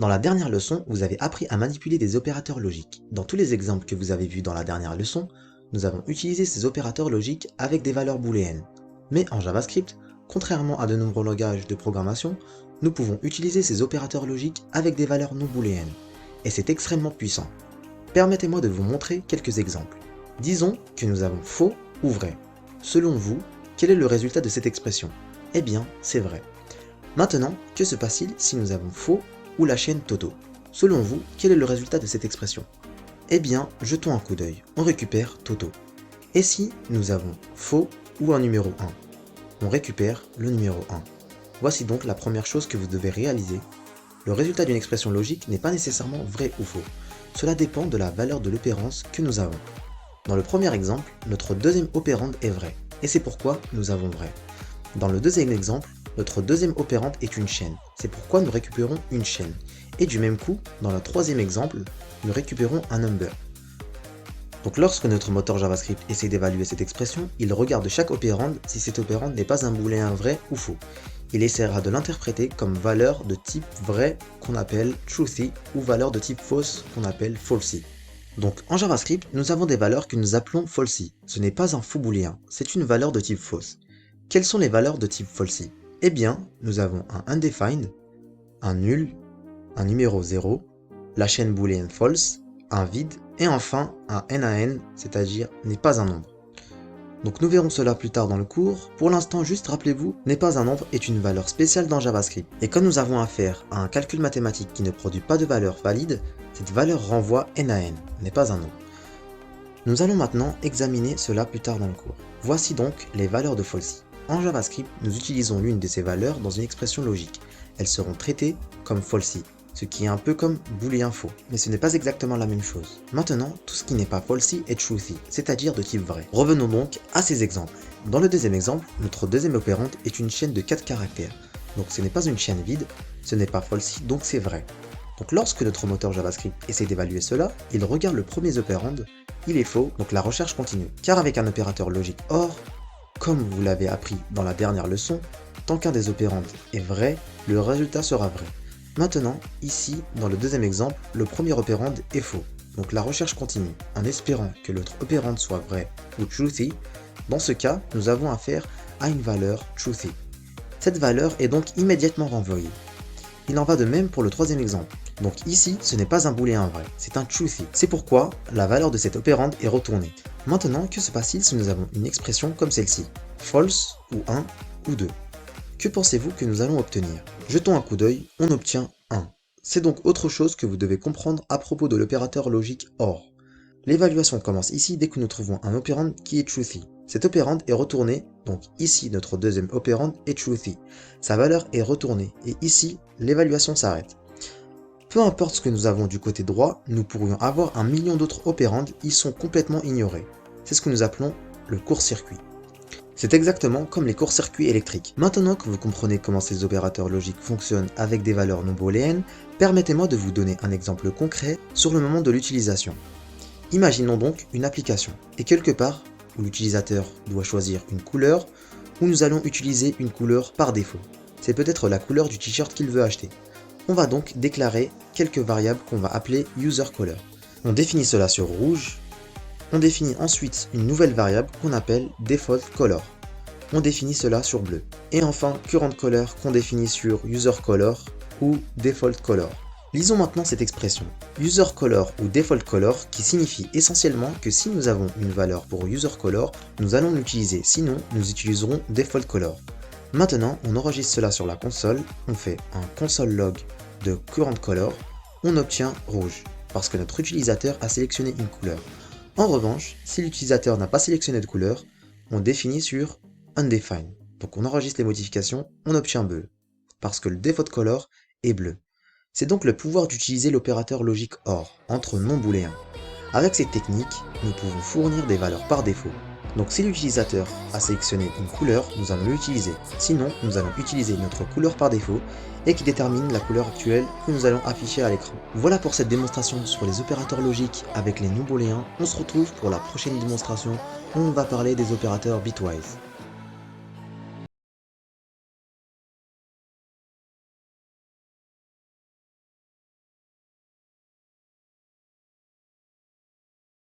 Dans la dernière leçon, vous avez appris à manipuler des opérateurs logiques. Dans tous les exemples que vous avez vus dans la dernière leçon, nous avons utilisé ces opérateurs logiques avec des valeurs booléennes. Mais en JavaScript, contrairement à de nombreux langages de programmation, nous pouvons utiliser ces opérateurs logiques avec des valeurs non booléennes. Et c'est extrêmement puissant. Permettez-moi de vous montrer quelques exemples. Disons que nous avons faux ou vrai. Selon vous, quel est le résultat de cette expression? Eh bien, c'est vrai. Maintenant, que se passe-t-il si nous avons faux ou la chaîne Toto? Selon vous, quel est le résultat de cette expression? Eh bien, jetons un coup d'œil, on récupère Toto. Et si nous avons faux ou un numéro 1? On récupère le numéro 1. Voici donc la première chose que vous devez réaliser. Le résultat d'une expression logique n'est pas nécessairement vrai ou faux. Cela dépend de la valeur de l'opérance que nous avons. Dans le premier exemple, notre deuxième opérande est vrai, et c'est pourquoi nous avons vrai. Dans le deuxième exemple, notre deuxième opérande est une chaîne, c'est pourquoi nous récupérons une chaîne. Et du même coup, dans le troisième exemple, nous récupérons un number. Donc lorsque notre moteur JavaScript essaie d'évaluer cette expression, il regarde chaque opérande si cette opérande n'est pas un booléen vrai ou faux. Il essaiera de l'interpréter comme valeur de type vrai qu'on appelle truthy ou valeur de type fausse qu'on appelle falsy. Donc en JavaScript, nous avons des valeurs que nous appelons falsy. Ce n'est pas un faux booléen, c'est une valeur de type fausse. Quelles sont les valeurs de type falsy? Eh bien, nous avons un undefined, un nul, un numéro 0, la chaîne boolean false, un vide, et enfin un NaN, c'est-à-dire n'est pas un nombre. Donc nous verrons cela plus tard dans le cours. Pour l'instant, juste rappelez-vous, n'est pas un nombre est une valeur spéciale dans JavaScript. Et quand nous avons affaire à un calcul mathématique qui ne produit pas de valeur valide, cette valeur renvoie NaN, n'est pas un nombre. Nous allons maintenant examiner cela plus tard dans le cours. Voici donc les valeurs de falsy. En JavaScript, nous utilisons l'une de ces valeurs dans une expression logique. Elles seront traitées comme falsy, ce qui est un peu comme booléen faux, mais ce n'est pas exactement la même chose. Maintenant, tout ce qui n'est pas falsy est truthy, c'est-à-dire de type vrai. Revenons donc à ces exemples. Dans le deuxième exemple, notre deuxième opérande est une chaîne de 4 caractères. Donc ce n'est pas une chaîne vide, ce n'est pas falsy, donc c'est vrai. Donc lorsque notre moteur JavaScript essaie d'évaluer cela, il regarde le premier opérande, il est faux, donc la recherche continue. Car avec un opérateur logique OR, comme vous l'avez appris dans la dernière leçon, tant qu'un des opérandes est vrai, le résultat sera vrai. Maintenant, ici, dans le deuxième exemple, le premier opérande est faux. Donc la recherche continue, en espérant que l'autre opérande soit vrai ou truthy. Dans ce cas, nous avons affaire à une valeur truthy. Cette valeur est donc immédiatement renvoyée. Il en va de même pour le troisième exemple. Donc ici, ce n'est pas un booléen vrai, c'est un truthy. C'est pourquoi la valeur de cette opérande est retournée. Maintenant, que se passe-t-il si nous avons une expression comme celle-ci? False, ou 1, ou 2. Que pensez-vous que nous allons obtenir? Jetons un coup d'œil, on obtient 1. C'est donc autre chose que vous devez comprendre à propos de l'opérateur logique OR. L'évaluation commence ici dès que nous trouvons un opérande qui est truthy. Cette opérande est retournée, donc ici notre deuxième opérande est truthy. Sa valeur est retournée, et ici, l'évaluation s'arrête. Peu importe ce que nous avons du côté droit, nous pourrions avoir un million d'autres opérandes, ils sont complètement ignorés. C'est ce que nous appelons le court-circuit. C'est exactement comme les courts-circuits électriques. Maintenant que vous comprenez comment ces opérateurs logiques fonctionnent avec des valeurs non booléennes, permettez-moi de vous donner un exemple concret sur le moment de l'utilisation. Imaginons donc une application, et quelque part où l'utilisateur doit choisir une couleur, où nous allons utiliser une couleur par défaut. C'est peut-être la couleur du t-shirt qu'il veut acheter. On va donc déclarer quelques variables qu'on va appeler userColor. On définit cela sur rouge. On définit ensuite une nouvelle variable qu'on appelle defaultColor. On définit cela sur bleu. Et enfin currentColor qu'on définit sur userColor ou defaultColor. Lisons maintenant cette expression, userColor ou defaultColor, qui signifie essentiellement que si nous avons une valeur pour userColor, nous allons l'utiliser, sinon nous utiliserons defaultColor. Maintenant, on enregistre cela sur la console, on fait un console log de currentColor, on obtient rouge, parce que notre utilisateur a sélectionné une couleur. En revanche, si l'utilisateur n'a pas sélectionné de couleur, on définit sur undefined. Donc on enregistre les modifications, on obtient bleu, parce que le defaultColor est bleu. C'est donc le pouvoir d'utiliser l'opérateur logique OR, entre non booléens. Avec cette technique, nous pouvons fournir des valeurs par défaut. Donc si l'utilisateur a sélectionné une couleur, nous allons l'utiliser. Sinon, nous allons utiliser notre couleur par défaut et qui détermine la couleur actuelle que nous allons afficher à l'écran. Voilà pour cette démonstration sur les opérateurs logiques avec les non booléens. On se retrouve pour la prochaine démonstration où on va parler des opérateurs bitwise.